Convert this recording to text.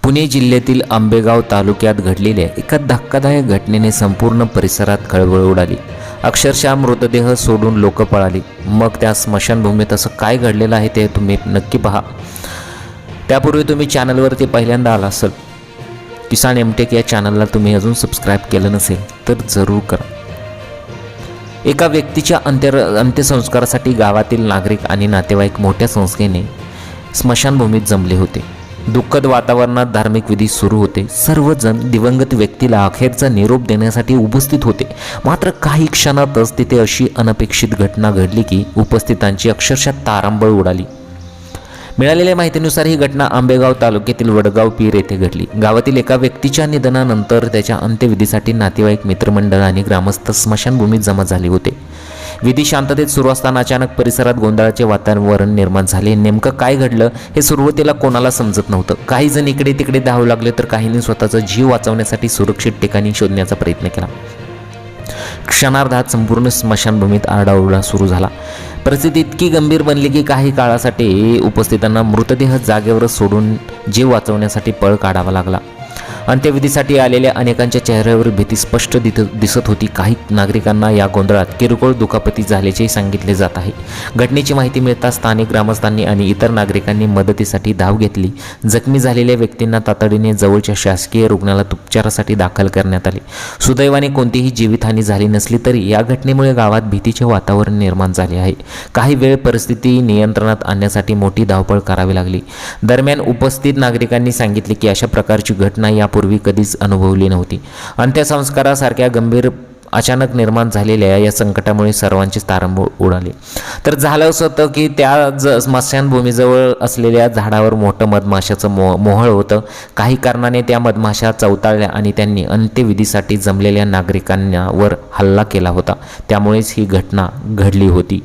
पुणे जिल्ह्यातील आंबेगाव तालुक्यात घडलेल्या एका धक्कादायक घटनेने संपूर्ण परिसरात खळबळ उडाली। अक्षरशः मृतदेह सोडून लोक पळाली। मग त्या स्मशानभूमीत असं काय घडलेलं आहे ते तुम्ही नक्की पहा। त्यापूर्वी तुम्ही चॅनलवरती पहिल्यांदा आला असाल, किसान एमटेक या चॅनलला तुम्ही अजून सबस्क्राईब केलं नसेल तर जरूर करा। एका व्यक्तीच्या अंत्यसंस्कारासाठी गावातील नागरिक आणि नातेवाईक मोठ्या संख्येने स्मशानभूमीत जमले होते। दुःखद वातावरणात धार्मिक विधी सुरू होते। सर्वजण दिवंगत व्यक्तीला अखेरचा निरोप देण्यासाठी उपस्थित होते। मात्र काही क्षणातच तिथे अशी अनपेक्षित घटना घडली की उपस्थितांची अक्षरशः तारांबळ उडाली। मिळालेल्या माहितीनुसार ही घटना आंबेगाव तालुक्यातील वडगाव पीर येथे घडली। गावातील एका व्यक्तीच्या निधनानंतर त्याच्या अंत्यविधीसाठी नातेवाईक, मित्रमंडळ आणि ग्रामस्थ स्मशानभूमीत जमा झाले होते। विधी शांततेत सुरू असताना अचानक परिसरात गोंधळाचे वातावरण निर्माण झाले। नेमकं काय घडलं हे सुरुवातीला कोणाला समजत नव्हतं। काही जण इकडे तिकडे धावू लागले तर काहींनी स्वतःचा जीव वाचवण्यासाठी सुरक्षित ठिकाणी शोधण्याचा प्रयत्न केला। क्षणार्धात संपूर्ण स्मशानभूमीत आरडाओरडा सुरू झाला। परिस्थिती इतकी गंभीर बनली की काही काळासाठी उपस्थितांना मृतदेह जागेवर सोडून जीव वाचवण्यासाठी पळ काढावा लागला। अंत्यविधीसाठी आलेल्या अनेकांच्या चेहऱ्यावर भीती स्पष्ट दिसत होती। काही नागरिकांना या गोंधळात किरकोळ दुखापती झाल्याचे सांगितले जात आहे। घटनेची माहिती मिळताच स्थानिक ग्रामस्थांनी आणि इतर नागरिकांनी मदतीसाठी धाव घेतली। जखमी झालेल्या व्यक्तींना तातडीने जवळच्या शासकीय रुग्णालयात उपचारासाठी दाखल करण्यात आले। सुदैवाने कोणतीही जीवितहानी झाली नसली तरी या घटनेमुळे गावात भीतीचे वातावरण निर्माण झाले आहे। काही वेळ परिस्थिती नियंत्रणात आणण्यासाठी मोठी धावपळ करावी लागली। दरम्यान उपस्थित नागरिकांनी सांगितले की अशा प्रकारची घटना यापूर्वी कधीच अनुभवली नव्हती। अंत्यसंस्कारासारख्या गंभीर अचानक निर्माण झालेल्या या संकटामुळे सर्वांचेच तारंबळ उडाले। तर झालं असं होतं की त्या स्मशानभूमीजवळ असलेल्या झाडावर मोठं मधमाशाचं मोहळ होतं। काही कारणाने त्या मधमाशा चवताळल्या आणि त्यांनी अंत्यविधीसाठी जमलेल्या नागरिकांवर हल्ला केला होता। त्यामुळेच ही घटना घडली होती।